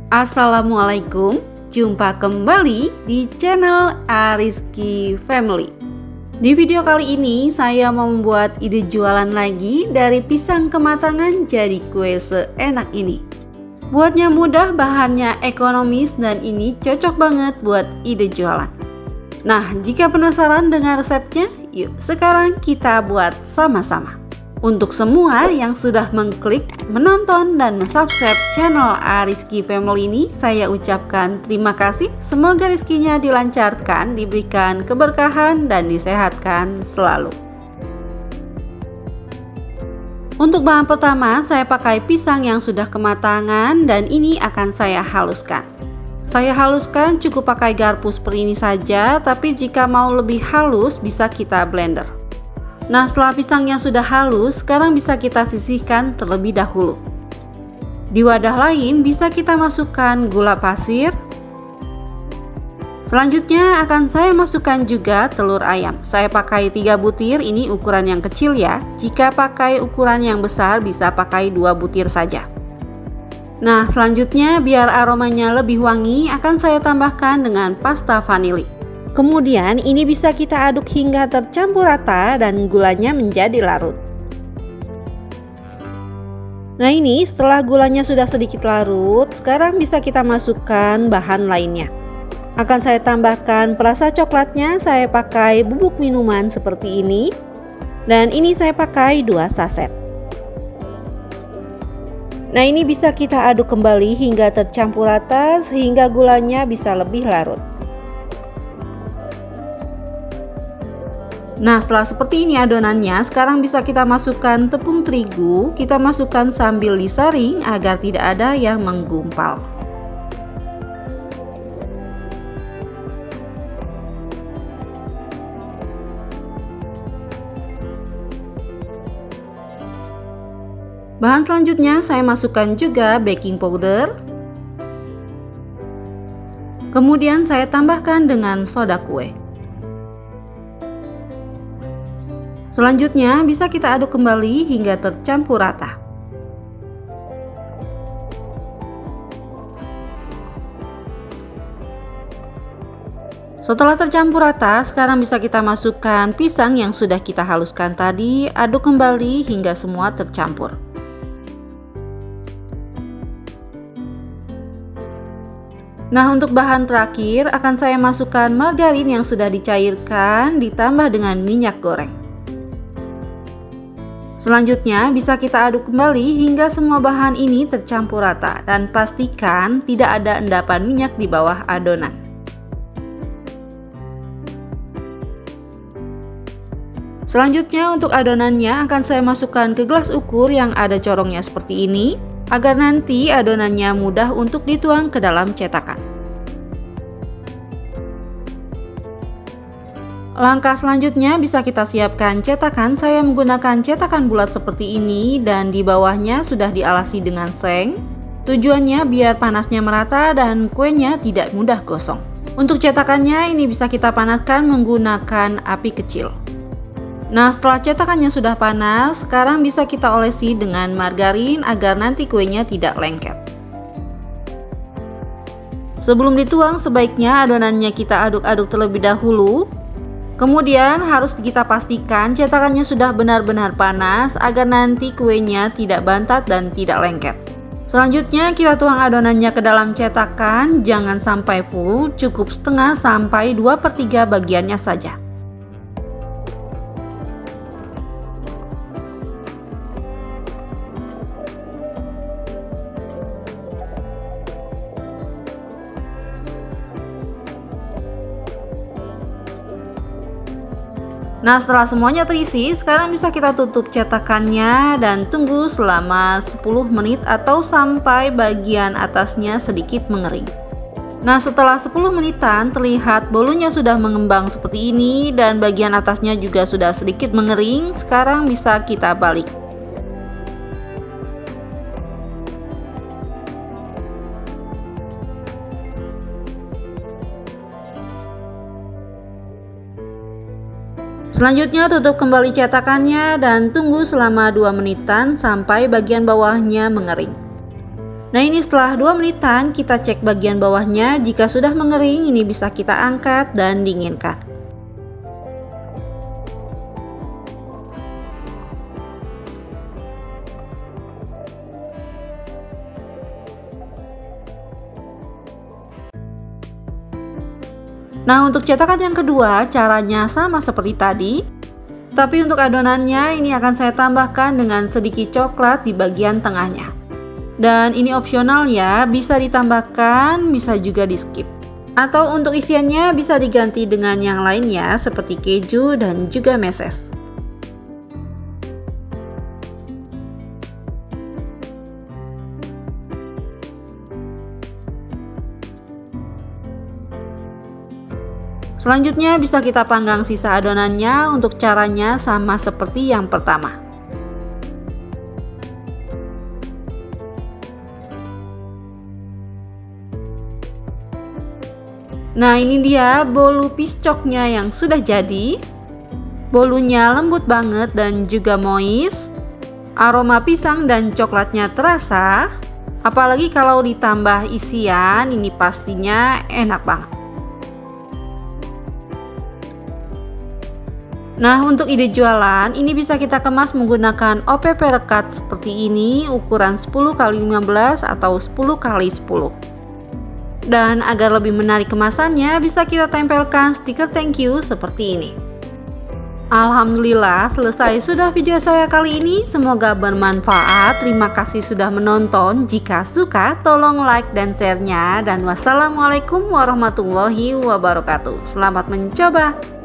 Assalamualaikum, jumpa kembali di channel Ariski Family. Di video kali ini saya mau membuat ide jualan lagi dari pisang kematangan jadi kue seenak ini. Buatnya mudah, bahannya ekonomis, dan ini cocok banget buat ide jualan. Nah, jika penasaran dengan resepnya, yuk sekarang kita buat sama-sama. Untuk semua yang sudah mengklik, menonton, dan mensubscribe channel Ariski Family ini, saya ucapkan terima kasih. Semoga rezekinya dilancarkan, diberikan keberkahan, dan disehatkan selalu. Untuk bahan pertama, saya pakai pisang yang sudah kematangan dan ini akan saya haluskan. Saya haluskan cukup pakai garpu seperti ini saja, tapi jika mau lebih halus bisa kita blender. Nah, setelah pisangnya sudah halus, sekarang bisa kita sisihkan terlebih dahulu. Di wadah lain bisa kita masukkan gula pasir. Selanjutnya akan saya masukkan juga telur ayam. Saya pakai 3 butir, ini ukuran yang kecil ya. Jika pakai ukuran yang besar bisa pakai 2 butir saja. Nah, selanjutnya biar aromanya lebih wangi akan saya tambahkan dengan pasta vanili. Kemudian ini bisa kita aduk hingga tercampur rata dan gulanya menjadi larut. Nah, ini setelah gulanya sudah sedikit larut, sekarang bisa kita masukkan bahan lainnya. Akan saya tambahkan perasa coklatnya, saya pakai bubuk minuman seperti ini. Dan ini saya pakai 2 saset. Nah, ini bisa kita aduk kembali hingga tercampur rata sehingga gulanya bisa lebih larut. Nah, setelah seperti ini adonannya, sekarang bisa kita masukkan tepung terigu. Kita masukkan sambil disaring agar tidak ada yang menggumpal. Bahan selanjutnya saya masukkan juga baking powder. Kemudian saya tambahkan dengan soda kue. Selanjutnya bisa kita aduk kembali hingga tercampur rata. Setelah tercampur rata, sekarang bisa kita masukkan pisang yang sudah kita haluskan tadi, aduk kembali hingga semua tercampur. Nah, untuk bahan terakhir akan saya masukkan margarin yang sudah dicairkan ditambah dengan minyak goreng. Selanjutnya bisa kita aduk kembali hingga semua bahan ini tercampur rata dan pastikan tidak ada endapan minyak di bawah adonan. Selanjutnya untuk adonannya akan saya masukkan ke gelas ukur yang ada corongnya seperti ini agar nanti adonannya mudah untuk dituang ke dalam cetakan. Langkah selanjutnya bisa kita siapkan cetakan. Saya menggunakan cetakan bulat seperti ini dan di bawahnya sudah dialasi dengan seng. Tujuannya biar panasnya merata dan kuenya tidak mudah gosong. Untuk cetakannya ini bisa kita panaskan menggunakan api kecil. Nah, setelah cetakannya sudah panas, sekarang bisa kita olesi dengan margarin agar nanti kuenya tidak lengket. Sebelum dituang sebaiknya adonannya kita aduk-aduk terlebih dahulu. Kemudian harus kita pastikan cetakannya sudah benar-benar panas agar nanti kuenya tidak bantat dan tidak lengket. Selanjutnya kita tuang adonannya ke dalam cetakan, jangan sampai full, cukup setengah sampai 2/3 bagiannya saja. Nah, setelah semuanya terisi, sekarang bisa kita tutup cetakannya dan tunggu selama 10 menit atau sampai bagian atasnya sedikit mengering. Nah, setelah 10 menitan terlihat bolunya sudah mengembang seperti ini dan bagian atasnya juga sudah sedikit mengering. Sekarang bisa kita balik. Selanjutnya tutup kembali cetakannya dan tunggu selama 2 menitan sampai bagian bawahnya mengering. Nah ini setelah 2 menitan kita cek bagian bawahnya, jika sudah mengering ini bisa kita angkat dan dinginkan. Nah untuk cetakan yang kedua caranya sama seperti tadi, tapi untuk adonannya ini akan saya tambahkan dengan sedikit coklat di bagian tengahnya. Dan ini opsional ya, bisa ditambahkan, bisa juga di skip. Atau untuk isiannya bisa diganti dengan yang lainnya seperti keju dan juga meses. Selanjutnya bisa kita panggang sisa adonannya, untuk caranya sama seperti yang pertama. Nah ini dia bolu piscoknya yang sudah jadi. Bolunya lembut banget dan juga moist. Aroma pisang dan coklatnya terasa. Apalagi kalau ditambah isian, ini pastinya enak banget. Nah untuk ide jualan ini bisa kita kemas menggunakan OPP rekat seperti ini, ukuran 10x15 atau 10x10. Dan agar lebih menarik kemasannya bisa kita tempelkan stiker thank you seperti ini. Alhamdulillah selesai sudah video saya kali ini, semoga bermanfaat. Terima kasih sudah menonton, jika suka tolong like dan share-nya, dan wassalamualaikum warahmatullahi wabarakatuh. Selamat mencoba.